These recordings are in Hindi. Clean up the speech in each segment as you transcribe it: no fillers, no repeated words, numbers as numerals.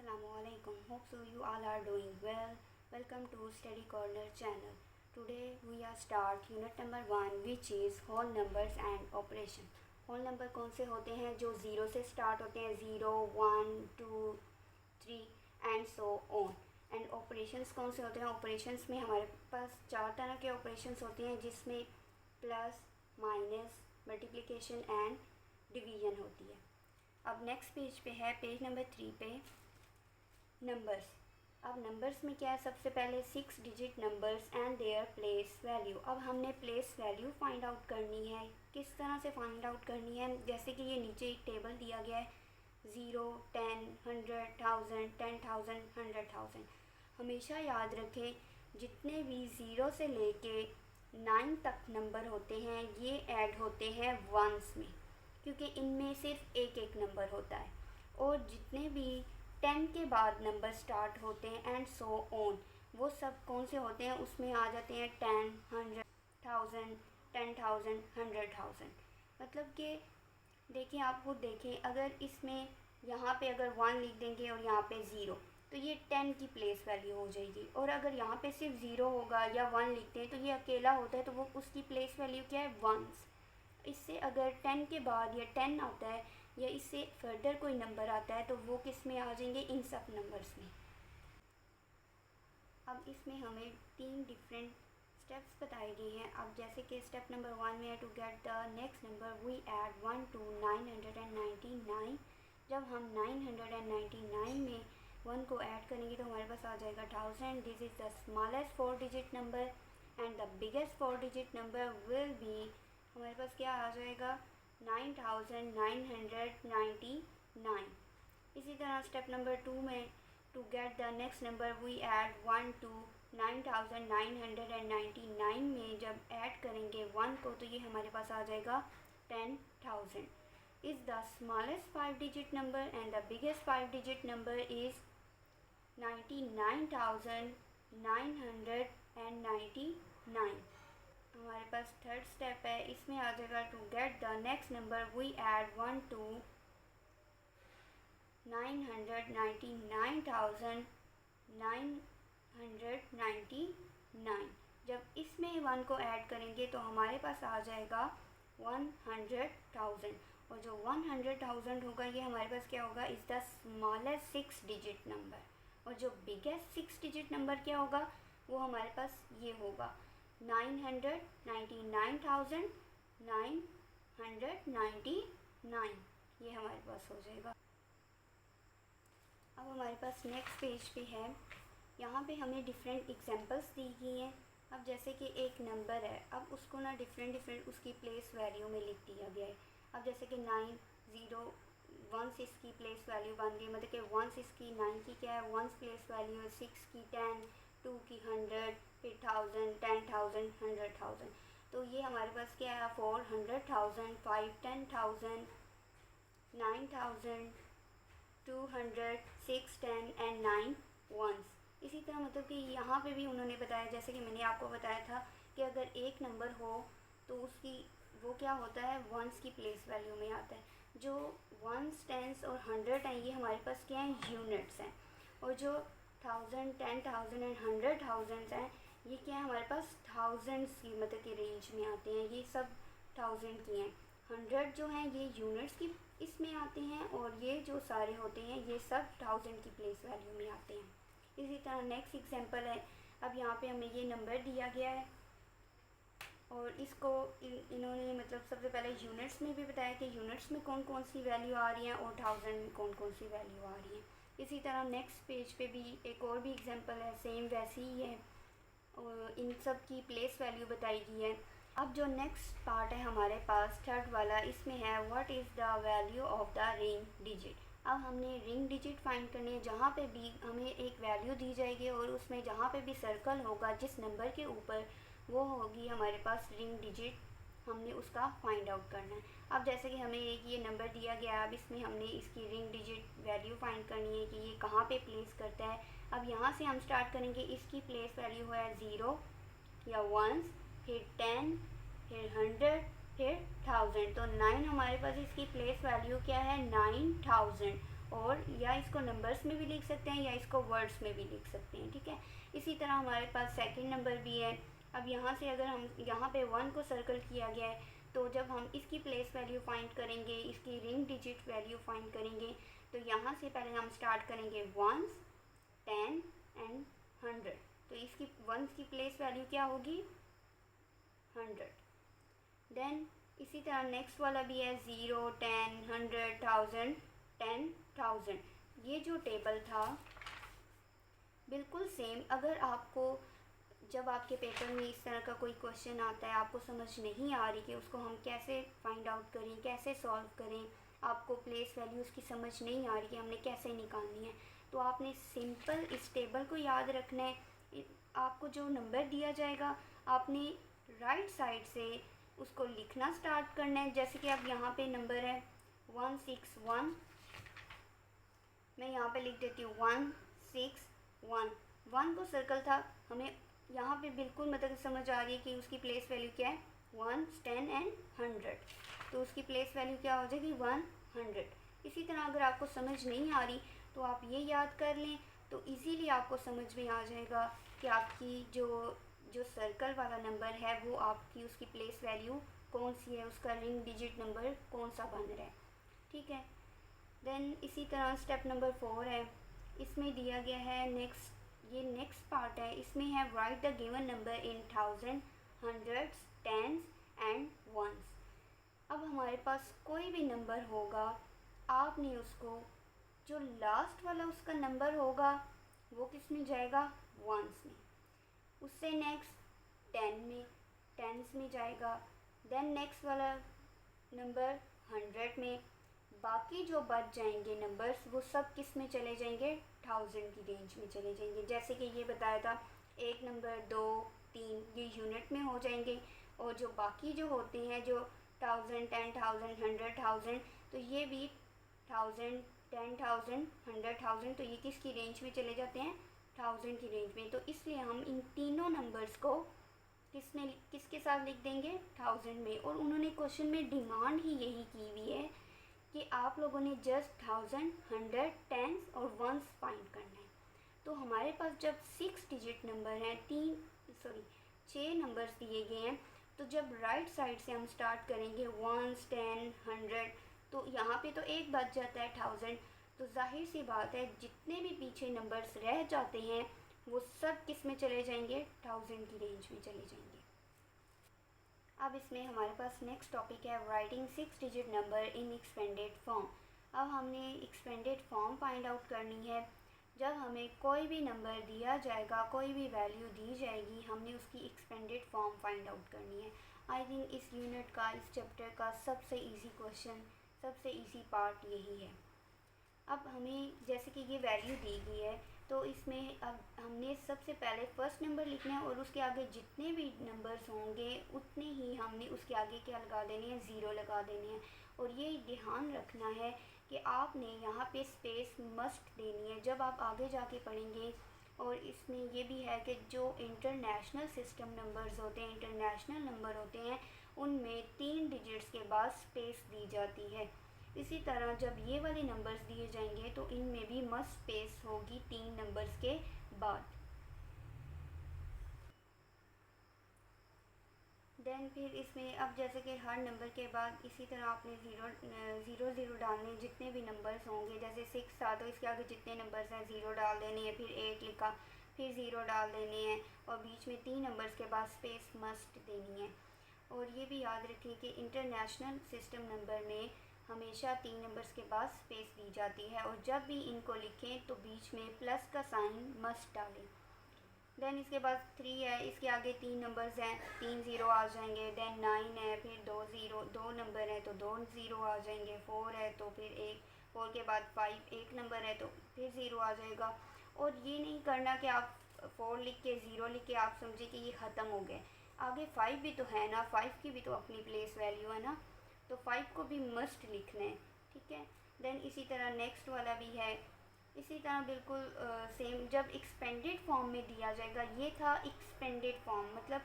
Assalamualaikum. Hope so you all are doing well. Welcome to Study Corner channel. Today we are start unit number 1 which is whole numbers and operation. Whole number कौन से होते हैं जो ज़ीरो से स्टार्ट होते हैं, 0, 1, 2, 3 and so on. And operations कौन से होते हैं? ऑपरेशंस में हमारे पास चार तरह के ऑपरेशंस होते हैं जिसमें plus, minus, multiplication and division होती है. अब नेक्स्ट पेज पे है, पेज नंबर 3 पे नंबर्स. अब नंबर्स में क्या है? सबसे पहले 6 digit numbers and their place value. अब हमने प्लेस वैल्यू फाइंड आउट करनी है. किस तरह से फाइंड आउट करनी है? जैसे कि ये नीचे एक टेबल दिया गया है, 0, 10, 100, 1000, 10,000, 100,000. हमेशा याद रखें जितने भी 0 से लेके 9 तक नंबर होते हैं ये ऐड होते हैं वंस में, क्योंकि इनमें सिर्फ एक एक नंबर होता है. और जितने भी 10 के बाद नंबर स्टार्ट होते हैं एंड सो ऑन, वो सब कौन से होते हैं? उसमें आ जाते हैं 10, 100,000, 10,000, 100,000. मतलब कि देखिए, आप खुद देखें, अगर इसमें यहाँ पे अगर 1 लिख देंगे और यहाँ पे 0, तो ये 10 की प्लेस वैल्यू हो जाएगी. और अगर यहाँ पे सिर्फ 0 होगा या 1 लिखते हैं तो ये अकेला होता है, तो वो उसकी प्लेस वैल्यू क्या है? 1. इससे अगर 10 के बाद या 10 आता है या इससे फर्दर कोई नंबर आता है तो वो किस में आ जाएंगे? इन सब नंबर्स में. अब इसमें हमें 3 डिफरेंट स्टेप्स बताए गए हैं. अब जैसे कि स्टेप नंबर 1 में है to get the next number we add 1 to 999. जब हम 999 में 1 को ऐड करेंगे तो हमारे पास आ जाएगा 1000. This is the smallest 4 digit number and the biggest 4 digit number will be, हमारे पास क्या आ जाएगा? 9,999. इसी तरह स्टेप नंबर 2 में to get the next number we add 1 to 9,999 में जब ऐड करेंगे 1 को तो ये हमारे पास आ जाएगा 10,000. Is the smallest 5 digit number and the biggest 5 digit number is 99,999. हमारे पास थर्ड स्टेप है, इसमें आ जाएगा to get the next number we add 1 to 999,999. जब इसमें 1 को ऐड करेंगे तो हमारे पास आ जाएगा 100,000. और जो 100,000 होगा ये हमारे पास क्या होगा? Is the smallest 6 digit number. और जो बिगेस्ट 6 डिजिट नंबर क्या होगा? वो हमारे पास ये होगा 999,999. ये हमारे पास हो जाएगा. अब हमारे पास नेक्स्ट पेज पे है, यहाँ पे हमें डिफरेंट एग्जांपल्स दी गई हैं. अब जैसे कि एक नंबर है, अब उसको ना डिफरेंट उसकी प्लेस वैल्यू में लिख दिया गया है. अब जैसे कि 9, 0, 1 इसकी प्लेस वैल्यू बन गई, मतलब कि 1 इसकी 9 की क्या है? 1 प्लेस वैल्यू है, 6 की 10, 2 की 100, फिर 1000, 10,000, 100,000. तो ये हमारे पास क्या है? 400,000, 5, 10,000, 9,000, 200, 6, 10 एंड 9 वंस. इसी तरह मतलब कि यहाँ पे भी उन्होंने बताया, जैसे कि मैंने आपको बताया था कि अगर एक नंबर हो तो उसकी वो क्या होता है? वंस की प्लेस वैल्यू में आता है. जो वंस, टेंस और 100 हैं ये हमारे पास क्या हैं? यूनिट्स हैं. और जो 1000, 10,000 एंड 100,000 हैं ये क्या है? हमारे पास थाउजेंड्स की मतलब कि रेंज में आते हैं. ये सब 1000 की हैं. 100 जो हैं ये यूनिट्स की इसमें आते हैं और ये जो सारे होते हैं ये सब 1000 की प्लेस वैल्यू में आते हैं. इसी तरह नेक्स्ट एग्जांपल है. अब यहाँ पे हमें ये नंबर दिया गया है और इसको इन्होंने मतलब सबसे पहले यूनिट्स में भी बताया कि यूनिट्स में कौन कौन सी वैल्यू आ रही हैं और 1000 में कौन कौन सी वैल्यू आ रही हैं. इसी तरह नेक्स्ट पेज पे भी एक और भी एग्जांपल है, सेम वैसी ही है और इन सब की प्लेस वैल्यू बताई गई है. अब जो नेक्स्ट पार्ट है हमारे पास थर्ड वाला, इसमें है what is the value of the ring digit. अब हमने रिंग डिजिट फाइंड करनी है. जहाँ पे भी हमें एक वैल्यू दी जाएगी और उसमें जहाँ पे भी सर्कल होगा जिस नंबर के ऊपर, वो होगी हमारे पास रिंग डिजिट. हमने उसका फाइंड आउट करना है. अब जैसे कि हमें एक ये नंबर दिया गया है, अब इसमें हमने इसकी रिंग डिजिट वैल्यू फाइंड करनी है कि ये कहाँ पे प्लेस करता है. अब यहाँ से हम स्टार्ट करेंगे. इसकी प्लेस वैल्यू है 0 या 1, फिर 10, फिर 100, फिर 1000. तो 9 हमारे पास इसकी प्लेस वैल्यू क्या है? 9,000. और या इसको नंबर्स में भी लिख सकते हैं या इसको वर्ड्स में भी लिख सकते हैं, ठीक है। इसी तरह हमारे पास सेकंड नंबर भी है। अब यहाँ से अगर हम यहाँ पे 1 को सर्कल किया गया है, तो जब हम इसकी प्लेस वैल्यू फाइंड करेंगे, इसकी रिंग डिजिट वैल्यू फाइंड करेंगे, तो यहाँ से पहले हम स्टार्ट करेंगे 1s, 10 एंड 100। तो इसकी 1s की प्लेस वैल्यू क्या होगी? 100। देन इसी तरह नेक्स्ट वाला भी है 0, 10, 100, 1000, 10,000। ये जो टेबल था बिल्कुल सेम। अगर आपको जब आपके पेपर में इस तरह का कोई क्वेश्चन आता है, आपको समझ नहीं आ रही कि उसको हम कैसे फाइंड आउट करें, कैसे सॉल्व करें, आपको प्लेस वैल्यूज़ की समझ नहीं आ रही कि हमने कैसे निकालनी है, तो आपने सिंपल इस टेबल को याद रखना है। आपको जो नंबर दिया जाएगा, आपने राइट साइड से उसको लिखना स्टार्ट करना है। जैसे कि अब यहाँ पे नंबर है 161, मैं यहाँ पे लिख देती हूँ 161। 1 को सर्कल था, हमें यहाँ पे बिल्कुल मतलब समझ आ रही है कि उसकी प्लेस वैल्यू क्या है? 1, 10 एंड 100। तो उसकी प्लेस वैल्यू क्या हो जाएगी? 100। इसी तरह अगर आपको समझ नहीं आ रही तो आप ये याद कर लें, तो इजीली आपको समझ में आ जाएगा कि आपकी जो सर्कल वाला नंबर है वो आपकी उसकी प्लेस वैल्यू कौन सी है, उसका रिंग डिजिट नंबर कौन सा बन रहा है, ठीक है। देन इसी तरह स्टेप नंबर 4 है। इसमें दिया गया है नेक्स्ट पार्ट है। इसमें है right the given number in 1000, 100s, 10s and 1s। अब हमारे पास कोई भी नंबर होगा, आपने उसको जो लास्ट वाला उसका नंबर होगा वो किस में जाएगा? 1s में। उससे नेक्स्ट 10 में, 10s में जाएगा। देन नेक्स्ट वाला नंबर 100 में। बाकी जो बच जाएंगे नंबर्स वो सब किस में चले जाएंगे? 1000 की रेंज में चले जाएंगे। जैसे कि ये बताया था, एक नंबर 2, 3 ये यूनिट में हो जाएंगे, और जो बाकी जो होते हैं जो 1000, 10,000, 100,000, तो ये भी 1000, 10,000, 100,000, तो ये किसकी रेंज में चले जाते हैं? 1000 की रेंज में। तो इसलिए हम इन तीनों नंबर्स को किसके साथ लिख देंगे? 1000 में। और उन्होंने क्वेश्चन में डिमांड ही यही की हुई है कि आप लोगों ने जस्ट 1000, 100, 10s और 1s फाइंड करना है। तो हमारे पास जब 6 डिजिट नंबर हैं, 6 नंबर्स दिए गए हैं, तो जब राइट साइड से हम स्टार्ट करेंगे 1s, 10, 100, तो यहाँ पे तो एक बच जाता है 1000। तो जाहिर सी बात है जितने भी पीछे नंबर्स रह जाते हैं वो सब किस में चले जाएंगे? 1000 की रेंज में चले जाएंगे। अब इसमें हमारे पास नेक्स्ट टॉपिक है writing 6 digit number in expanded form. अब हमने एक्सपेंडेड फॉर्म फाइंड आउट करनी है। जब हमें कोई भी नंबर दिया जाएगा, कोई भी वैल्यू दी जाएगी, हमने उसकी एक्सपेंडेड फॉर्म फाइंड आउट करनी है। आई थिंक इस यूनिट का, इस चैप्टर का सबसे इजी क्वेश्चन, सबसे इजी पार्ट यही है। अब हमें जैसे कि ये वैल्यू दी गई है, तो इसमें अब हमने सबसे पहले फर्स्ट नंबर लिखना है, और उसके आगे जितने भी नंबर्स होंगे उतने ही हमने उसके आगे क्या लगा देने हैं? 0 लगा देने हैं। और ये ध्यान रखना है कि आपने यहाँ पे स्पेस मस्ट देनी है जब आप आगे जाके पढ़ेंगे। और इसमें ये भी है कि जो इंटरनेशनल सिस्टम नंबर्स होते हैं, इंटरनेशनल नंबर होते हैं, उनमें 3 डिजिट्स के बाद स्पेस दी जाती है। इसी तरह जब ये वाले नंबर्स दिए जाएंगे तो इनमें भी मस्ट स्पेस होगी 3 नंबर्स के बाद। देन फिर इसमें अब जैसे कि हर नंबर के बाद इसी तरह आपने ज़ीरो डालने, जितने भी नंबर्स होंगे, जैसे 6 था तो इसके आगे जितने नंबर्स हैं 0 डाल देने हैं, फिर 8 लिखा, फिर 0 डाल देने हैं, और बीच में 3 नंबर्स के बाद स्पेस मस्ट देनी है। और ये भी याद रखिए कि इंटरनेशनल सिस्टम नंबर में हमेशा 3 नंबर्स के बाद स्पेस दी जाती है, और जब भी इनको लिखें तो बीच में प्लस का साइन मस्ट डालें। देन इसके बाद 3 है, इसके आगे 3 नंबर्स हैं, 3 0 आ जाएंगे। देन 9 है, फिर 2 नंबर है तो 2 0 आ जाएंगे। 4 है तो फिर 4 के बाद 5 एक नंबर है तो फिर 0 आ जाएगा। और ये नहीं करना कि आप 4 लिख के 0 लिख के आप समझे कि ये ख़त्म हो गए, आगे 5 भी तो है ना, 5 की भी तो अपनी प्लेस वैल्यू है ना, तो 5 को भी मस्ट लिखना है, ठीक है। देन इसी तरह नेक्स्ट वाला भी है, इसी तरह बिल्कुल सेम। जब एक्सपेंडेड फॉर्म में दिया जाएगा, ये था एक्सपेंडेड फॉर्म, मतलब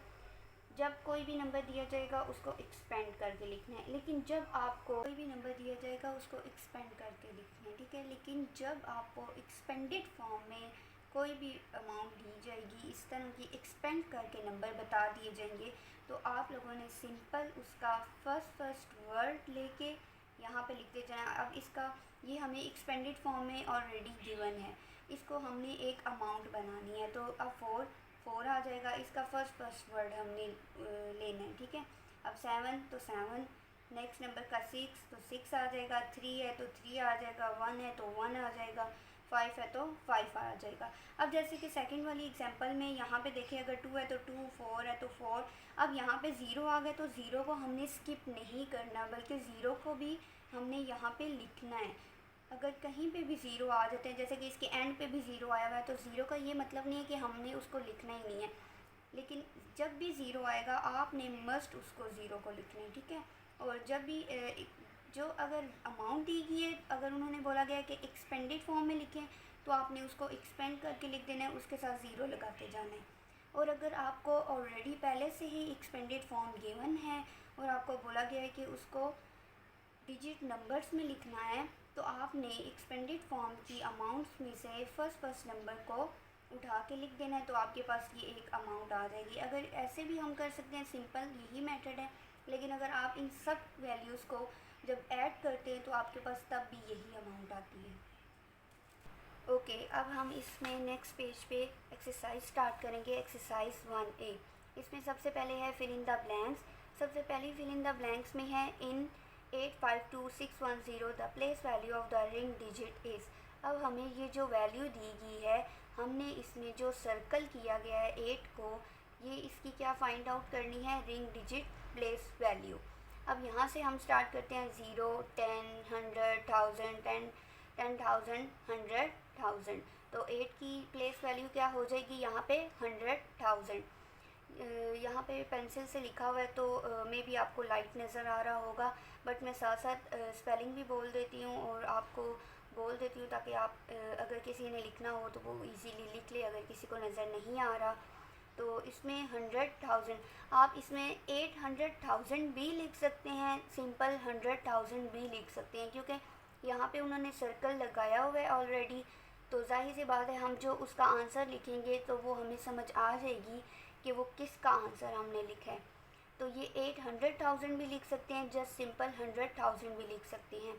जब कोई भी नंबर दिया जाएगा उसको एक्सपेंड करके लिखना है, लेकिन जब आपको कोई भी नंबर दिया जाएगा उसको एक्सपेंड करके लिखना है, ठीक है। लेकिन जब आपको एक्सपेंडेड फॉर्म में कोई भी अमाउंट दी जाएगी, इस तरह की एक्सपेंड करके नंबर बता दिए जाएंगे, तो आप लोगों ने सिंपल उसका फर्स्ट वर्ड लेके यहाँ पे लिखते जाना। अब इसका ये हमें एक्सपेंडेड फॉर्म में ऑलरेडी गिवन है, इसको हमने एक अमाउंट बनानी है, तो अब फोर आ जाएगा, इसका फर्स्ट वर्ड हमने लेना है, ठीक है। अब 7 तो 7, नेक्स्ट नंबर का 6 तो 6 आ जाएगा, 3 है तो 3 आ जाएगा, 1 है तो 1 आ जाएगा, 5 है तो 5 आ जाएगा। अब जैसे कि सेकंड वाली एग्जांपल में यहाँ पे देखिए, अगर 2 है तो 2, 4 है तो 4। अब यहाँ पे 0 आ गया तो 0 को हमने स्किप नहीं करना, बल्कि 0 को भी हमने यहाँ पे लिखना है। अगर कहीं पे भी ज़ीरो आ जाते हैं, जैसे कि इसके एंड पे भी ज़ीरो आया हुआ है, तो ज़ीरो का ये मतलब नहीं है कि हमने उसको लिखना ही नहीं है, लेकिन जब भी ज़ीरो आएगा आपने मस्ट उसको ज़ीरो को लिखना है, ठीक है। और जब भी जो अगर अमाउंट दी गई है, अगर उन्होंने बोला गया है कि एक्सपेंडेड फॉर्म में लिखें, तो आपने उसको एक्सपेंड करके लिख देना है, उसके साथ ज़ीरो लगाते जाना है। और अगर आपको ऑलरेडी पहले से ही एक्सपेंडेड फॉर्म गिवन है और आपको बोला गया है कि उसको डिजिट नंबर्स में लिखना है, तो आपने एक्सपेंडेड फॉर्म की अमाउंट्स में से फर्स्ट नंबर को उठा के लिख देना है, तो आपके पास ये एक अमाउंट आ जाएगी। अगर ऐसे भी हम कर सकते हैं, सिंपल यही मेथड है, लेकिन अगर आप इन सब वैल्यूज़ को जब ऐड करते हैं तो आपके पास तब भी यही अमाउंट आती है। ओके, अब हम इसमें नेक्स्ट पेज पे एक्सरसाइज स्टार्ट करेंगे, एक्सरसाइज 1A। इसमें सबसे पहले है फिल इन द ब्लैंक्स। सबसे पहली फिल इन द ब्लैंक्स में है इन 852610 the place value of the ring digit is. अब हमें ये जो वैल्यू दी गई है, हमने इसमें जो सर्कल किया गया है 8 को, ये इसकी क्या फाइंड आउट करनी है, रिंग डिजिट प्लेस वैल्यू। अब यहाँ से हम स्टार्ट करते हैं 0, 10, 100, 1000, 10,000, 100,000। तो 8 की प्लेस वैल्यू क्या हो जाएगी यहाँ पे, 100,000। यहाँ पे पेंसिल से लिखा हुआ है तो मे बी आपको लाइट नज़र आ रहा होगा, बट मैं साथ साथ स्पेलिंग भी बोल देती हूँ और आपको बोल देती हूँ, ताकि आप अगर किसी ने लिखना हो तो वो इजीली लिख ले, अगर किसी को नज़र नहीं आ रहा। तो इसमें 100,000, आप इसमें 800,000 भी लिख सकते हैं, सिंपल 100,000 भी लिख सकते हैं, क्योंकि यहाँ पे उन्होंने सर्कल लगाया हुआ है ऑलरेडी। तो जाहिर सी बात है, हम जो उसका आंसर लिखेंगे तो वो हमें समझ आ जाएगी कि वो किसका आंसर हमने लिखा है। तो ये 800,000 भी लिख सकते हैं, जस्ट सिंपल 100,000 भी लिख सकते हैं।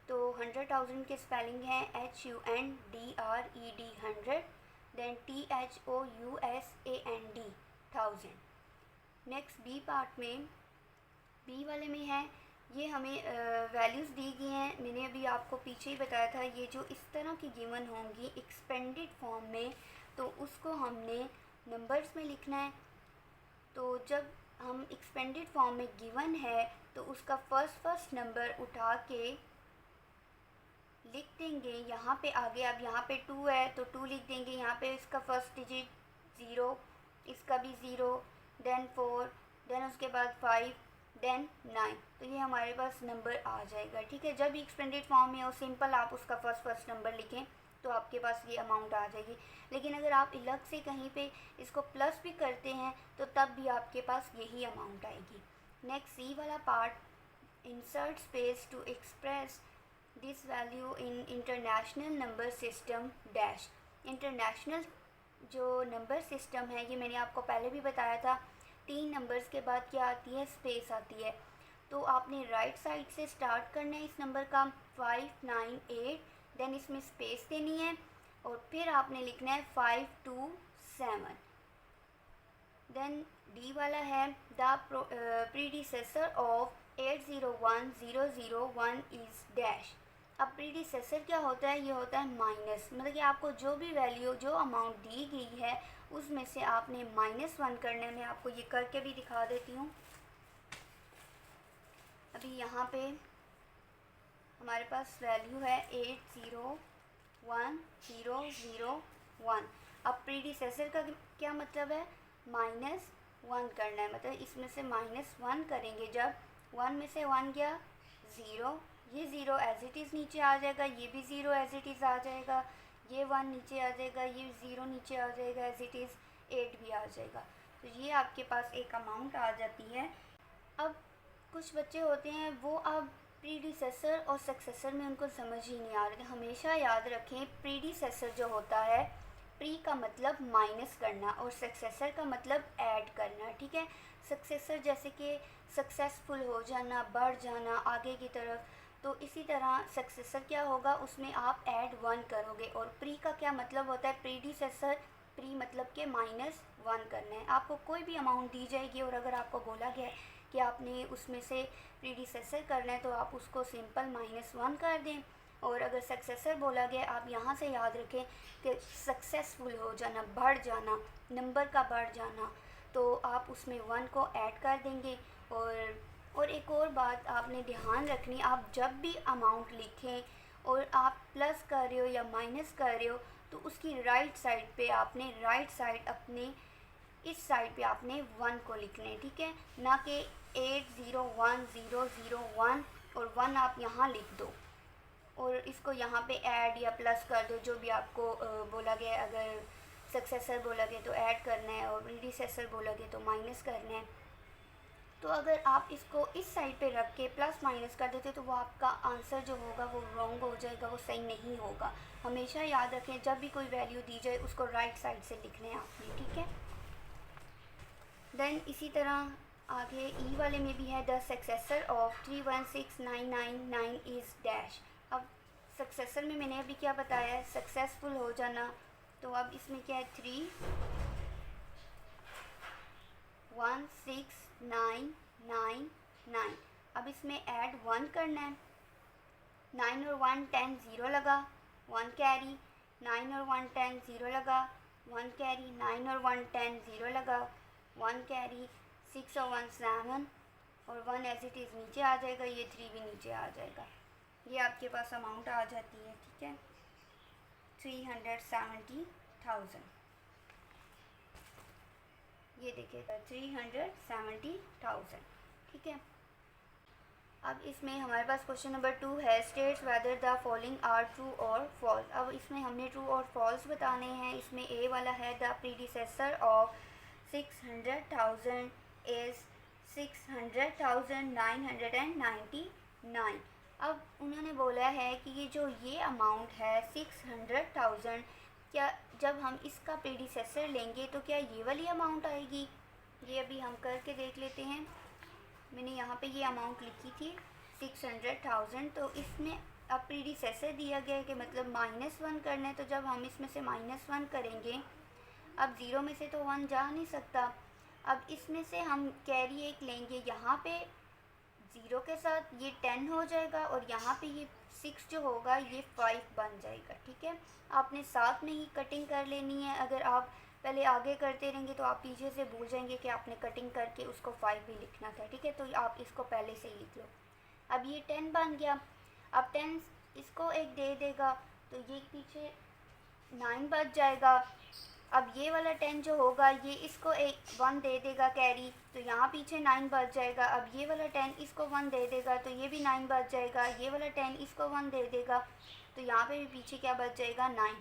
तो 100,000 के स्पेलिंग हैं HUNDRED 100, then THOUSAND 1000। Next B part में, बी वाले में है, ये हमें वैल्यूज़ दी गई हैं, मैंने अभी आपको पीछे ही बताया था, ये जो इस तरह की गिवन होंगी एक्सपेंडेड फॉर्म में, तो उसको हमने नंबर्स में लिखना है। तो जब हम एक्सपेंडेड फॉर्म में गिवन है तो उसका फर्स्ट नंबर उठा के लिख देंगे यहाँ पे आगे। अब यहाँ पे 2 है तो 2 लिख देंगे, यहाँ पे इसका फर्स्ट डिजिट 0, इसका भी 0, देन 4, देन उसके बाद 5, देन 9। तो ये हमारे पास नंबर आ जाएगा, ठीक है। जब एक्सपेंडेड फॉर्म में हो, सिंपल आप उसका फर्स्ट नंबर लिखें तो आपके पास ये अमाउंट आ जाएगी। लेकिन अगर आप अलग से कहीं पे इसको प्लस भी करते हैं तो तब भी आपके पास यही अमाउंट आएगी। नेक्स्ट सी वाला पार्ट, insert space to express this value in international number system dash. International जो नंबर सिस्टम है, ये मैंने आपको पहले भी बताया था, 3 नंबर्स के बाद क्या आती है, स्पेस आती है। तो आपने राइट साइड से स्टार्ट करना है इस नंबर का 598, देन इसमें स्पेस देनी है और फिर आपने लिखना है 527। देन डी वाला है, the predecessor of 801001 is dash. अब प्रीडिसेसर क्या होता है, ये होता है माइनस, मतलब कि आपको जो भी वैल्यू, जो अमाउंट दी गई है उसमें से आपने -1 करने में, आपको ये करके भी दिखा देती हूँ। अभी यहाँ पे हमारे पास वैल्यू है 801001। अब प्रीडिसेसर का क्या मतलब है, -1 करना है, मतलब इसमें से -1 करेंगे। जब 1 में से 1 गया 0, ये 0 एज इट इज़ नीचे आ जाएगा, ये भी 0 एज इट इज़ आ जाएगा, ये 1 नीचे आ जाएगा, ये 0 नीचे आ जाएगा एज इट इज़, 8 भी आ जाएगा। तो ये आपके पास एक अमाउंट आ जाती है। अब कुछ बच्चे होते हैं वो अब प्रीडिसेसर और सक्सेसर में उनको समझ ही नहीं आ रहा। हमेशा याद रखें, प्रीडिसेसर जो होता है, प्री का मतलब माइनस करना और सक्सेसर का मतलब ऐड करना, ठीक है। सक्सेसर जैसे कि सक्सेसफुल हो जाना, बढ़ जाना आगे की तरफ, तो इसी तरह सक्सेसर क्या होगा, उसमें आप ऐड 1 करोगे। और प्री का क्या मतलब होता है, प्रीडिसेसर, प्री मतलब के -1 करना है। आपको कोई भी अमाउंट दी जाएगी और अगर आपको बोला गया है कि आपने उसमें से प्रीडिसेसर करना है तो आप उसको सिंपल -1 कर दें। और अगर सक्सेसर बोला गया, आप यहाँ से याद रखें कि सक्सेसफुल हो जाना, बढ़ जाना, नंबर का बढ़ जाना, तो आप उसमें 1 को ऐड कर देंगे। और एक और बात आपने ध्यान रखनी, आप जब भी अमाउंट लिखें और आप प्लस कर रहे हो या माइनस कर रहे हो, तो उसकी राइट साइड पे आपने, राइट साइड अपने इस साइड पे आपने 1 को लिखना है, ठीक है। ना कि 801001 और 1 आप यहाँ लिख दो और इसको यहाँ पे ऐड या प्लस कर दो, जो भी आपको बोला गया। अगर सक्सेसर बोला गया तो ऐड करना है और प्रीडिसेसर बोला गया तो माइनस करना है। तो अगर आप इसको इस साइड पे रख के प्लस माइनस कर देते तो वो आपका आंसर जो होगा वो रॉन्ग हो जाएगा, वो सही नहीं होगा। हमेशा याद रखें, जब भी कोई वैल्यू दी जाए उसको राइट साइड से लिखना है आपने, ठीक है। देन इसी तरह आगे ई वाले में भी है, the successor of 316999 is dash. अब सक्सेसर में मैंने अभी क्या बताया है, सक्सेसफुल हो जाना, तो अब इसमें क्या है, 316999। अब इसमें ऐड 1 करना है, 9 और 1 10 0 लगा, 1 कैरी, 9 और 1 10 0 लगा, 1 कैरी, 9 और 1 10 0 लगा, 1 कैरी, 6 और 1 7 और 1 एज इट इज़ नीचे आ जाएगा, ये 3 भी नीचे आ जाएगा। ये आपके पास अमाउंट आ जाती है, ठीक है, 370,000। ये देखिए 370,000, ठीक है। अब इसमें हमारे पास क्वेश्चन नंबर 2 है, states whether the following are true और फॉल्स। अब इसमें हमने ट्रू और फॉल्स बताने हैं। इसमें ए वाला है, द प्रीडिसेसर ऑफ 600,000 इज़ 600,999। अब उन्होंने बोला है कि ये अमाउंट है 600,000, क्या जब हम इसका प्रीडिसेसर लेंगे तो क्या ये वाली अमाउंट आएगी। ये अभी हम करके देख लेते हैं। मैंने यहाँ पे ये अमाउंट लिखी थी 600,000, तो इसमें अब प्रीडिसेसर दिया गया है कि मतलब -1 करना है, तो जब हम इसमें से -1 करेंगे, अब 0 में से तो 1 जा नहीं सकता। अब इसमें से हम कैरी एक लेंगे, यहाँ पे 0 के साथ ये 10 हो जाएगा और यहाँ पे ये 6 जो होगा ये 5 बन जाएगा, ठीक है। आपने साथ में ही कटिंग कर लेनी है। अगर आप पहले आगे करते रहेंगे तो आप पीछे से भूल जाएंगे कि आपने कटिंग करके उसको 5 भी लिखना था, ठीक है। तो आप इसको पहले से ही लिख लो। अब ये 10 बन गया, अब 10 इसको एक दे देगा तो ये पीछे 9 बच जाएगा। अब ये वाला 10 जो होगा ये इसको एक 1 दे देगा कैरी, तो यहाँ पीछे 9 बच जाएगा। अब ये वाला 10 इसको 1 दे देगा तो ये भी 9 बच जाएगा। ये वाला 10 इसको 1 दे देगा तो यहाँ पे भी पीछे क्या बच जाएगा, 9।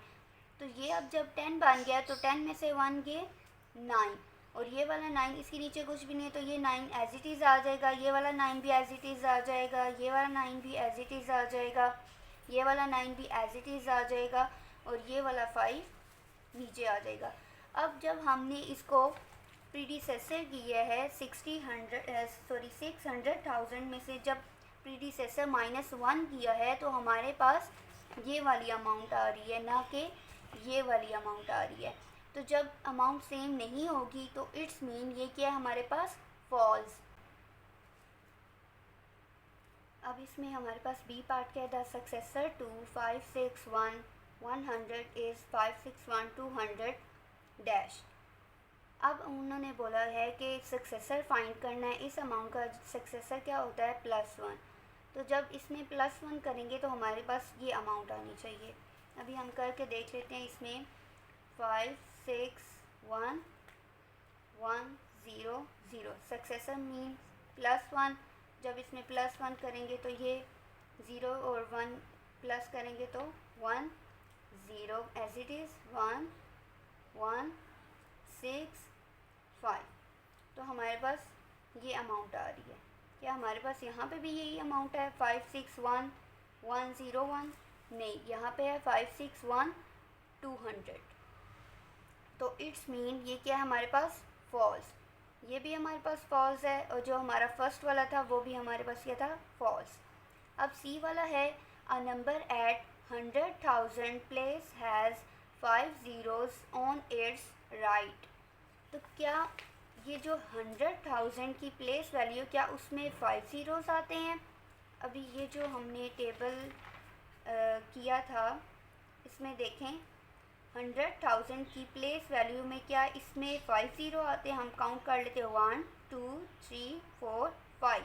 तो ये अब जब 10 बन गया तो 10 में से 1 गए 9, और ये वाला 9 इसके नीचे कुछ भी नहीं है तो ये 9 एज इट इज़ आ जाएगा। ये वाला 9 भी एज इट इज़ आ जाएगा, ये वाला 9 भी एज इट इज़ आ जाएगा, ये वाला 9 भी एज इट इज़ आ जाएगा और ये वाला 5 नीचे आ जाएगा। अब जब हमने इसको प्रीडिसेसर किया है 600,000 में से जब प्रीडिसेसर -1 किया है तो हमारे पास ये वाली अमाउंट आ रही है, ना कि ये वाली अमाउंट आ रही है। तो जब अमाउंट सेम नहीं होगी तो इट्स मीन ये क्या है हमारे पास, फॉल्स। अब इसमें हमारे पास बी पार्ट क्या है, the successor to 561,100 is 561,200 dash. अब उन्होंने बोला है कि सक्सेसर फाइंड करना है, इस अमाउंट का सक्सेसर क्या होता है, +1। तो जब इसमें +1 करेंगे तो हमारे पास ये अमाउंट आनी चाहिए। अभी हम करके देख लेते हैं। इसमें 561,100 सक्सेसर मीन +1। जब इसमें +1 करेंगे तो ये 0 और 1 प्लस करेंगे तो 1 0 एज इट इज़ 1 1 6 5। तो हमारे पास ये अमाउंट आ रही है। क्या हमारे पास यहाँ पे भी यही अमाउंट है 561101? नहीं, यहाँ पे है 561200। तो इट्स मीन ये क्या है हमारे पास फॉल्स। ये भी हमारे पास फॉल्स है और जो हमारा फर्स्ट वाला था वो भी हमारे पास क्या था फॉल्स। अब सी वाला है a number at 100,000 place has 5 zeros on its right. तो क्या ये जो 100,000 की प्लेस वैल्यू क्या उसमें 5 zeros आते हैं? अभी ये जो हमने टेबल किया था इसमें देखें 100,000 की प्लेस वैल्यू में क्या इसमें 5 ज़ीरो आते हैं? हम काउंट कर लेते हैं 1 2 3 4 5।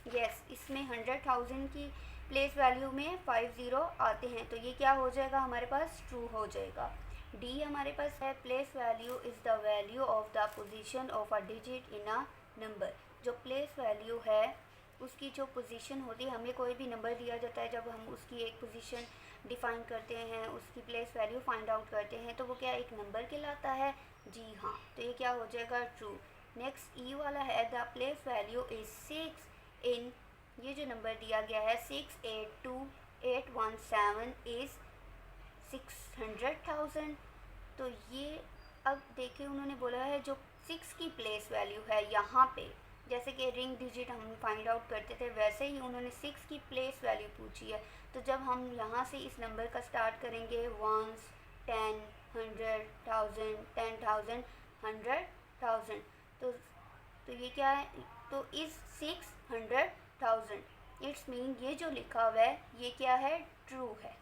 यस, इसमें 100,000 की प्लेस वैल्यू में 5 ज़ीरो आते हैं। तो ये क्या हो जाएगा हमारे पास ट्रू हो जाएगा। डी हमारे पास है place value is the value of the position of a digit in a number. जो प्लेस वैल्यू है उसकी जो पोजीशन होती है, हमें कोई भी नंबर दिया जाता है, जब हम उसकी एक पोजीशन डिफ़ाइन करते हैं, उसकी प्लेस वैल्यू फाइंड आउट करते हैं, तो वो क्या एक नंबर कहलाता है? जी हाँ, तो ये क्या हो जाएगा ट्रू। नेक्स्ट ई वाला है द प्लेस वैल्यू इज़ 6 इन, ये जो नंबर दिया गया है 682817 इज़ 600,000। तो ये अब देखिए उन्होंने बोला है जो 6 की प्लेस वैल्यू है यहाँ पे, जैसे कि रिंग डिजिट हम फाइंड आउट करते थे वैसे ही उन्होंने 6 की प्लेस वैल्यू पूछी है। तो जब हम यहाँ से इस नंबर का स्टार्ट करेंगे 1s 10 100,000 10,000 100,000, तो ये क्या है? तो इस 600,000 इट्स मीन ये जो लिखा हुआ है ये क्या है ट्रू है।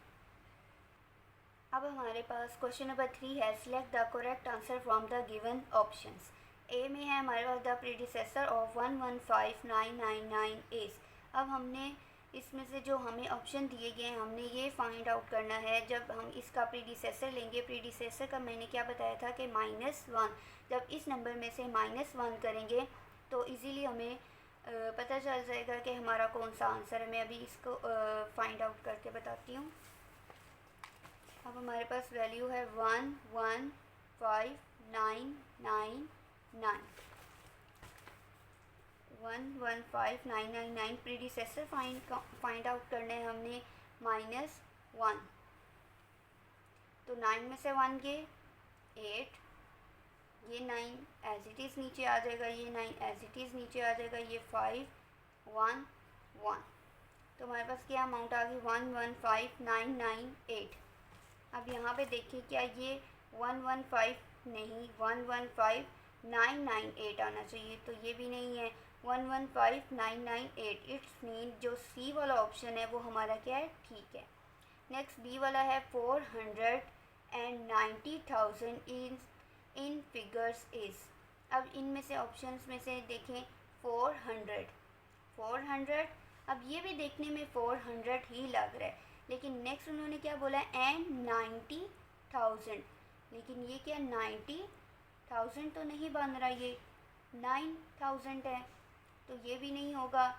अब हमारे पास क्वेश्चन नंबर 3 है select the correct answer from the given options. A में है हमारे पास द प्रीडिसेसर ऑफ 115999 इज। अब हमने इसमें से जो हमें ऑप्शन दिए गए हैं हमने ये फाइंड आउट करना है। जब हम इसका प्रीडिसेसर लेंगे, प्रीडिसेसर का मैंने क्या बताया था कि -1, जब इस नंबर में से -1 करेंगे तो इजीली हमें पता चल जाएगा कि हमारा कौन सा आंसर है। मैं अभी इसको फाइंड आउट करके बताती हूँ। अब हमारे पास वैल्यू है 115999 115999। प्रीडिसेसर फाइंड आउट करने हैं हमने -1, तो 9 में से 1 गए 8, ये 9 एज इट इज़ नीचे आ जाएगा, ये 9 एज इट इज़ नीचे आ जाएगा, ये 5 1 1। तो हमारे पास क्या अमाउंट आ गई 115998। अब यहाँ पे देखिए क्या ये 115 नहीं 115998 आना चाहिए, तो ये भी नहीं है 115998। इट्स मीन जो सी वाला ऑप्शन है वो हमारा क्या है ठीक है। नेक्स्ट बी वाला है 490,000 इन फिगर्स इज़। अब इनमें से ऑप्शंस में से देखें 400, अब ये भी देखने में 400 ही लग रहा है, लेकिन नेक्स्ट उन्होंने क्या बोला है एंड 90,000, लेकिन ये क्या 90,000 तो नहीं बन रहा, ये 9,000 है, तो ये भी नहीं होगा,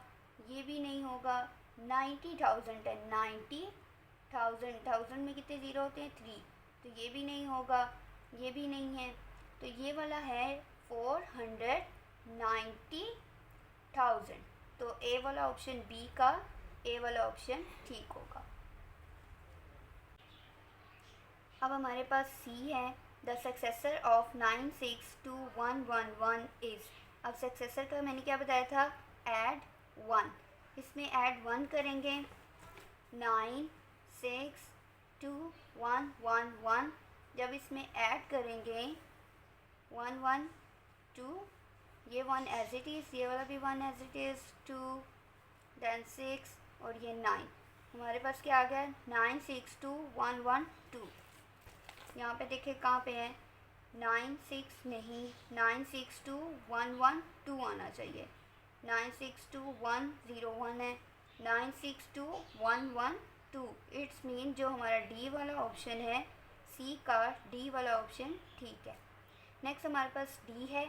ये भी नहीं होगा, 90,000 है, 90,000 में कितने ज़ीरो होते हैं 3, तो ये भी नहीं होगा, ये भी नहीं है, तो ये वाला है 490,000। तो ए वाला ऑप्शन बी का ए वाला ऑप्शन ठीक होगा। अब हमारे पास सी है द सक्सेसर ऑफ 962111 इज़। अब सक्सेसर का मैंने क्या बताया था ऐड 1, इसमें ऐड 1 करेंगे 962111, जब इसमें ऐड करेंगे 112, ये 1 एज इट इज़, ये वाला भी 1 एज इट इज़, 2 देन 6 और ये 9, हमारे पास क्या आ गया 962112। यहाँ पे देखिए कहाँ पे है 96 नहीं 962112 आना चाहिए, 962101 है, 962112। इट्स मीन जो हमारा डी वाला ऑप्शन है सी का डी वाला ऑप्शन ठीक है। नेक्स्ट हमारे पास डी है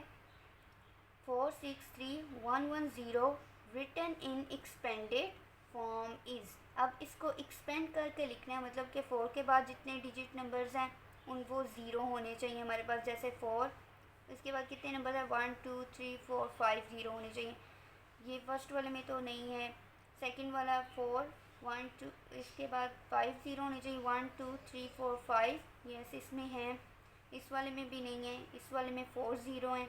463110 written in expanded form is. अब इसको एक्सपेंड करके लिखना है, मतलब कि 4 के बाद जितने डिजिट नंबर्स हैं उन वो ज़ीरो होने चाहिए हमारे पास, जैसे 4 इसके बाद कितने नंबर है 1 2 3 4 5 0 होने चाहिए। ये फर्स्ट वाले में तो नहीं है। सेकंड वाला 4 1 2, इसके बाद 5 0 होने चाहिए 1 2 3 4 5, यस इसमें है। इस वाले में भी नहीं है, इस वाले में 4 0 हैं।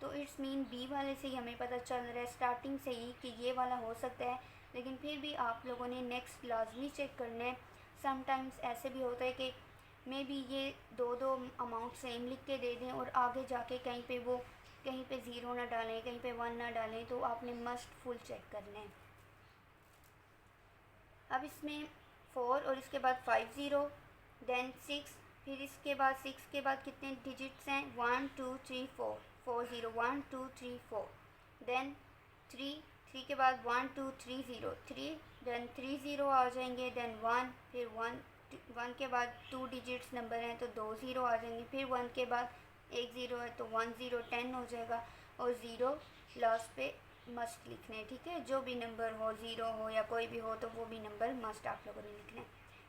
तो इट्स मीन बी वाले से ही हमें पता चल रहा है स्टार्टिंग से ही कि ये वाला हो सकता है, लेकिन फिर भी आप लोगों ने नेक्स्ट लाजमी चेक करना है। समटाइम्स ऐसे भी होता है कि मे बी ये दो दो अमाउंट सेम लिख के दे दें और आगे जाके कहीं पे वो कहीं पे ज़ीरो ना डालें, कहीं पे 1 ना डालें, तो आपने मस्ट फुल चेक करना है। अब इसमें 4 और इसके बाद 5 0, देन 6, फिर इसके बाद 6 के बाद कितने डिजिट्स हैं 1 2 3 4 4 0 1 2 3 4, देन 3 के बाद 1 2 3 0 3, देन 3 0 आ जाएंगे, देन 1, फिर 1 के बाद 2 डिजिट्स नंबर हैं तो 2 0 आ जाएंगे, फिर 1 के बाद 1 0 है तो 1 0 10 हो जाएगा, और 0 लास्ट पे मस्ट लिखने हैं, ठीक है। जो भी नंबर हो, 0 हो या कोई भी हो, तो वो भी नंबर मस्ट आप लोगों ने लिखना है।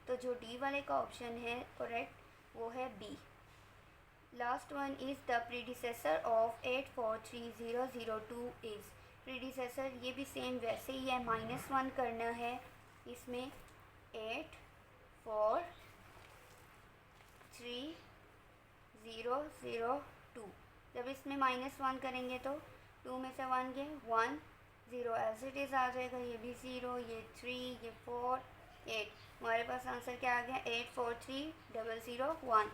तो जो डी वाले का ऑप्शन है करेक्ट वो है B. Last one is the predecessor of 843002 is. Predecessor ये भी सेम वैसे ही है, -1 करना है इसमें 8 4 3 0 0 2। जब इसमें -1 करेंगे तो 2 में से 1 गए 1 0 एज इट इज़ आ जाएगा, ये भी 0, ये 3, ये 4 8। हमारे पास आंसर क्या आ गया 843001।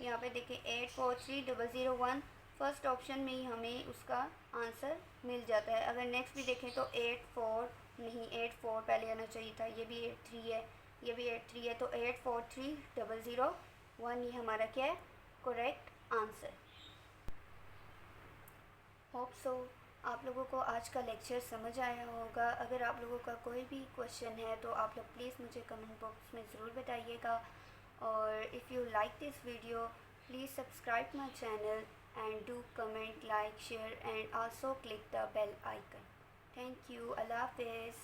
यहाँ पे देखिए 843001 फर्स्ट ऑप्शन में ही हमें उसका आंसर मिल जाता है। अगर नेक्स्ट भी देखें तो 84 नहीं, 84 पहले आना चाहिए था, ये भी 83 है, ये भी 83 है, तो 843001 ये हमारा क्या है करेक्ट आंसर। होप सो आप लोगों को आज का लेक्चर समझ आया होगा। अगर आप लोगों का कोई भी क्वेश्चन है तो आप लोग प्लीज़ मुझे कमेंट बॉक्स में ज़रूर बताइएगा, और if you like this video please subscribe my channel and do comment, like, share and also click the bell icon. Thank you. Allah Hafiz.